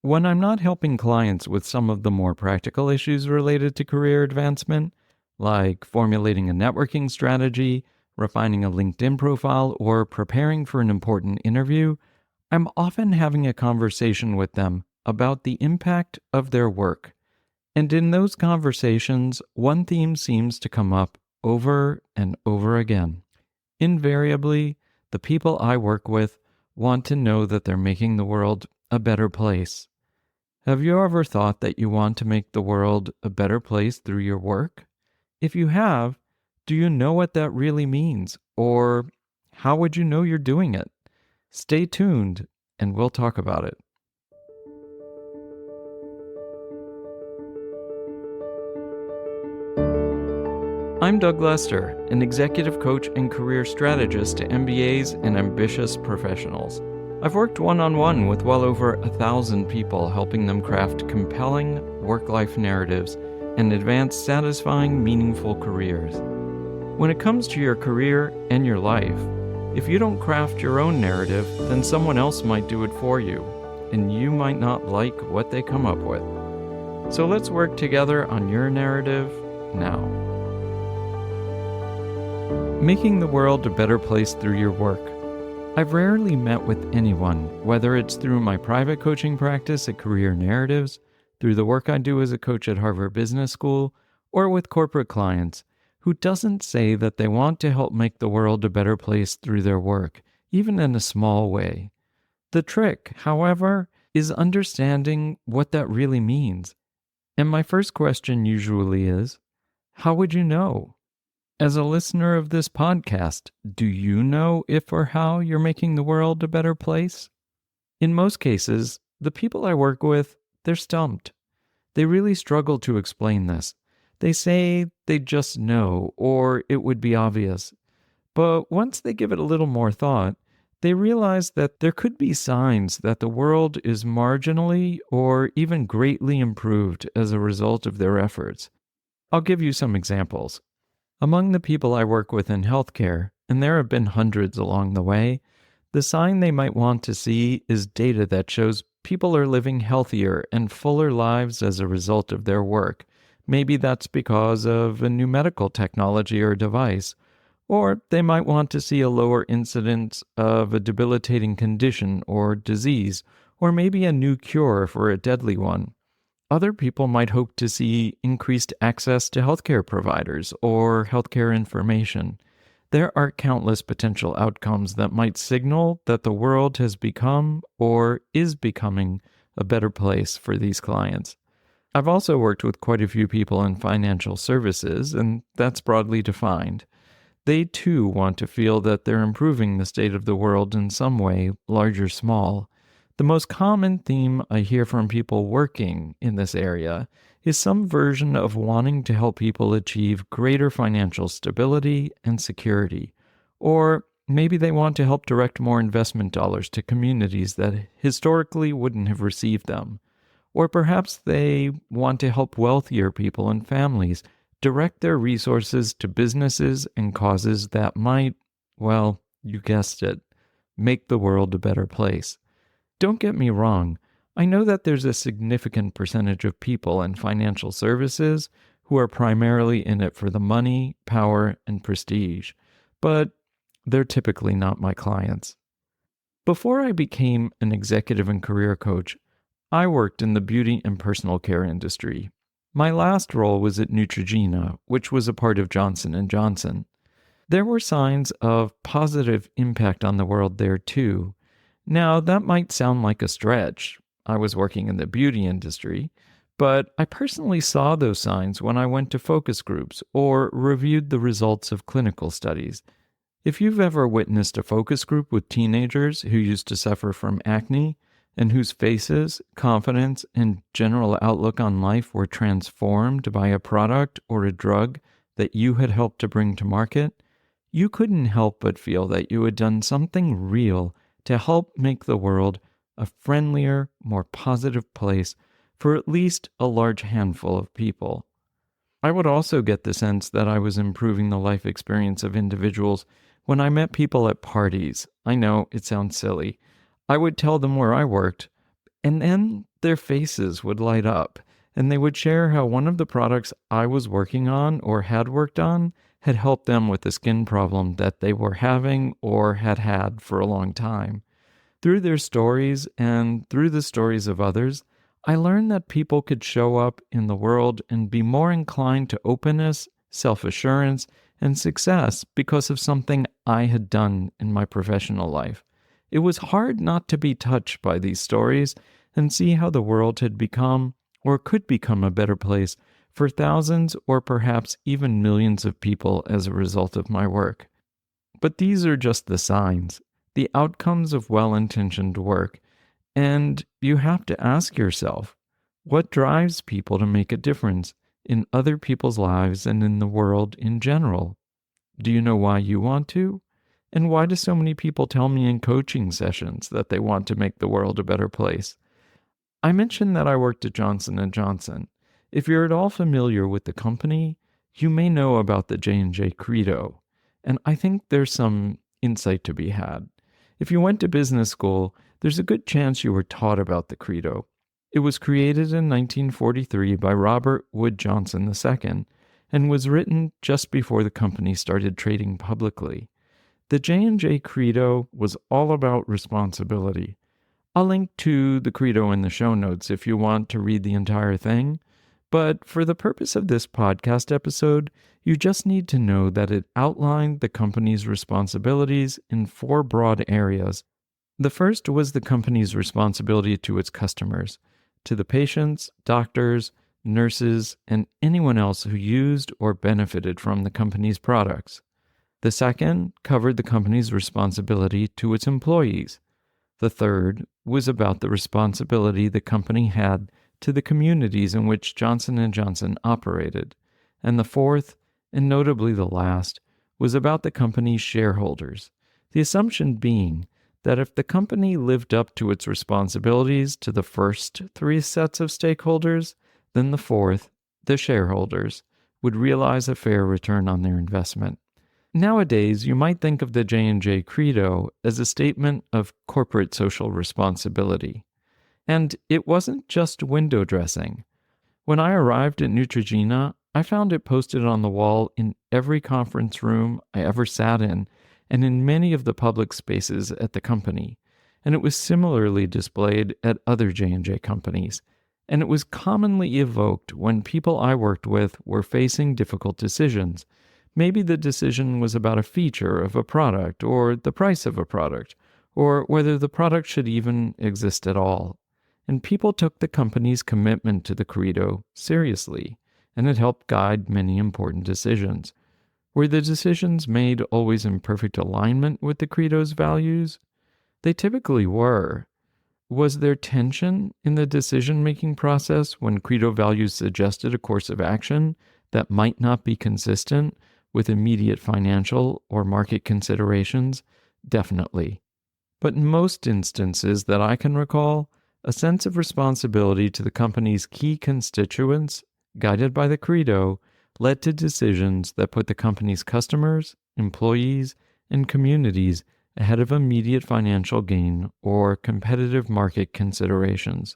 When I'm not helping clients with some of the more practical issues related to career advancement, like formulating a networking strategy, refining a LinkedIn profile, or preparing for an important interview, I'm often having a conversation with them about the impact of their work. And in those conversations, one theme seems to come up over and over again. Invariably, the people I work with want to know that they're making the world a better place. Have you ever thought that you want to make the world a better place through your work? If you have, do you know what that really means? Or how would you know you're doing it? Stay tuned and we'll talk about it. I'm Doug Lester, an executive coach and career strategist to MBAs and ambitious professionals. I've worked one-on-one with well over 1,000 people, helping them craft compelling work-life narratives and advance satisfying, meaningful careers. When it comes to your career and your life, if you don't craft your own narrative, then someone else might do it for you, and you might not like what they come up with. So let's work together on your narrative now. Making the world a better place through your work. I've rarely met with anyone, whether it's through my private coaching practice at Career Narratives, through the work I do as a coach at Harvard Business School, or with corporate clients, who doesn't say that they want to help make the world a better place through their work, even in a small way. The trick, however, is understanding what that really means. And my first question usually is, how would you know? As a listener of this podcast, do you know if or how you're making the world a better place? In most cases, the people I work with, they're stumped. They really struggle to explain this. They say they just know, or it would be obvious. But once they give it a little more thought, they realize that there could be signs that the world is marginally or even greatly improved as a result of their efforts. I'll give you some examples. Among the people I work with in healthcare, and there have been hundreds along the way, the sign they might want to see is data that shows people are living healthier and fuller lives as a result of their work. Maybe that's because of a new medical technology or device, or they might want to see a lower incidence of a debilitating condition or disease, or maybe a new cure for a deadly one. Other people might hope to see increased access to healthcare providers or healthcare information. There are countless potential outcomes that might signal that the world has become or is becoming a better place for these clients. I've also worked with quite a few people in financial services, and that's broadly defined. They too want to feel that they're improving the state of the world in some way, large or small. The most common theme I hear from people working in this area is some version of wanting to help people achieve greater financial stability and security. Or maybe they want to help direct more investment dollars to communities that historically wouldn't have received them. Or perhaps they want to help wealthier people and families direct their resources to businesses and causes that might, well, you guessed it, make the world a better place. Don't get me wrong, I know that there's a significant percentage of people in financial services who are primarily in it for the money, power, and prestige, but they're typically not my clients. Before I became an executive and career coach, I worked in the beauty and personal care industry. My last role was at Neutrogena, which was a part of Johnson & Johnson. There were signs of positive impact on the world there too. Now, that might sound like a stretch. I was working in the beauty industry, but I personally saw those signs when I went to focus groups or reviewed the results of clinical studies. If you've ever witnessed a focus group with teenagers who used to suffer from acne and whose faces, confidence, and general outlook on life were transformed by a product or a drug that you had helped to bring to market, you couldn't help but feel that you had done something real to help make the world a friendlier, more positive place for at least a large handful of people. I would also get the sense that I was improving the life experience of individuals when I met people at parties. I know, it sounds silly. I would tell them where I worked, And then their faces would light up, and they would share how one of the products I was working on or had worked on had helped them with the skin problem that they were having or had had for a long time. Through their stories and through the stories of others, I learned that people could show up in the world and be more inclined to openness, self-assurance, and success because of something I had done in my professional life. It was hard not to be touched by these stories and see how the world had become or could become a better place for thousands or perhaps even millions of people as a result of my work. But these are just the signs, the outcomes of well-intentioned work. And you have to ask yourself, what drives people to make a difference in other people's lives and in the world in general? Do you know why you want to? And why do so many people tell me in coaching sessions that they want to make the world a better place? I mentioned that I worked at Johnson & Johnson. If you're at all familiar with the company, you may know about the J&J Credo, and I think there's some insight to be had. If you went to business school, there's a good chance you were taught about the Credo. It was created in 1943 by Robert Wood Johnson II and was written just before the company started trading publicly. The J&J Credo was all about responsibility. I'll link to the Credo in the show notes if you want to read the entire thing, but for the purpose of this podcast episode, you just need to know that it outlined the company's responsibilities in 4 broad areas. The first was the company's responsibility to its customers, to the patients, doctors, nurses, and anyone else who used or benefited from the company's products. The second covered the company's responsibility to its employees. The third was about the responsibility the company had to the communities in which Johnson & Johnson operated. And the fourth, and notably the last, was about the company's shareholders. The assumption being that if the company lived up to its responsibilities to the first 3 sets of stakeholders, then the fourth, the shareholders, would realize a fair return on their investment. Nowadays, you might think of the J&J Credo as a statement of corporate social responsibility. And it wasn't just window dressing. When I arrived at Neutrogena, I found it posted on the wall in every conference room I ever sat in and in many of the public spaces at the company. And it was similarly displayed at other J&J companies. And it was commonly evoked when people I worked with were facing difficult decisions. Maybe the decision was about a feature of a product or the price of a product, or whether the product should even exist at all. And people took the company's commitment to the Credo seriously, and it helped guide many important decisions. Were the decisions made always in perfect alignment with the Credo's values? They typically were. Was there tension in the decision-making process when Credo values suggested a course of action that might not be consistent with immediate financial or market considerations? Definitely. But in most instances that I can recall, a sense of responsibility to the company's key constituents, guided by the Credo, led to decisions that put the company's customers, employees, and communities ahead of immediate financial gain or competitive market considerations.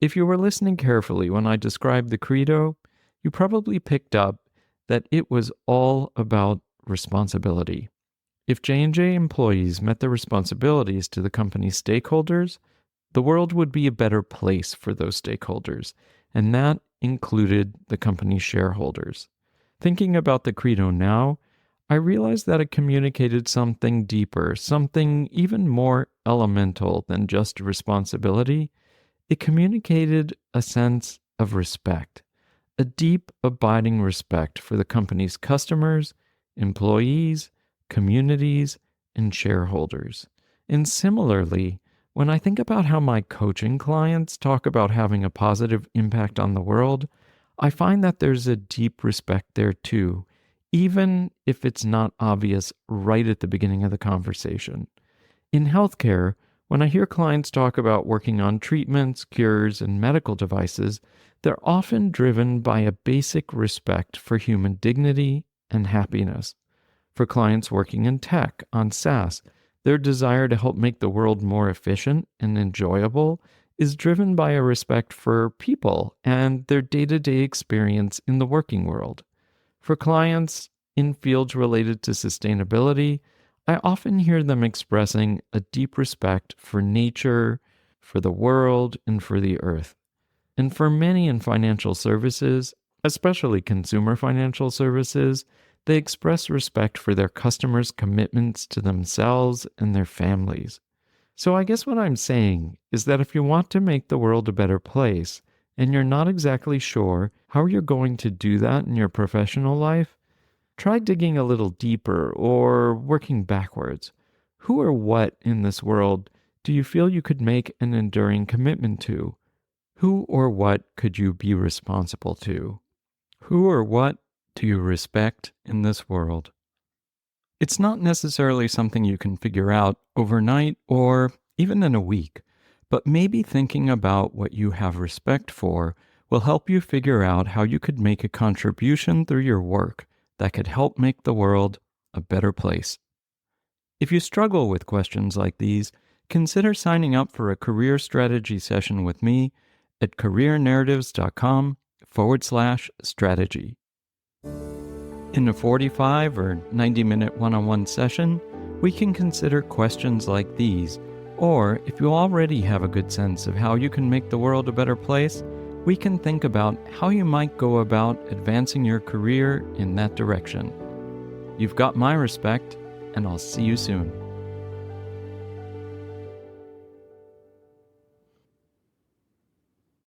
If you were listening carefully when I described the Credo, you probably picked up that it was all about responsibility. If J&J employees met their responsibilities to the company's stakeholders, the world would be a better place for those stakeholders, and that included the company's shareholders. Thinking about the Credo now, I realized that it communicated something deeper, something even more elemental than just responsibility. It communicated a sense of respect, a deep, abiding respect for the company's customers, employees, communities, and shareholders. And similarly, when I think about how my coaching clients talk about having a positive impact on the world, I find that there's a deep respect there too, even if it's not obvious right at the beginning of the conversation. In healthcare, when I hear clients talk about working on treatments, cures, and medical devices, they're often driven by a basic respect for human dignity and happiness. For clients working in tech, on SaaS, their desire to help make the world more efficient and enjoyable is driven by a respect for people and their day-to-day experience in the working world. For clients in fields related to sustainability, I often hear them expressing a deep respect for nature, for the world, and for the earth. And for many in financial services, especially consumer financial services, they express respect for their customers' commitments to themselves and their families. So I guess what I'm saying is that if you want to make the world a better place, and you're not exactly sure how you're going to do that in your professional life, try digging a little deeper or working backwards. Who or what in this world do you feel you could make an enduring commitment to? Who or what could you be responsible to? Who or what do you respect in this world? It's not necessarily something you can figure out overnight or even in a week, but maybe thinking about what you have respect for will help you figure out how you could make a contribution through your work that could help make the world a better place. If you struggle with questions like these, consider signing up for a career strategy session with me at careernarratives.com/strategy. In a 45 or 90-minute one-on-one session, we can consider questions like these, or if you already have a good sense of how you can make the world a better place, we can think about how you might go about advancing your career in that direction. You've got my respect, and I'll see you soon.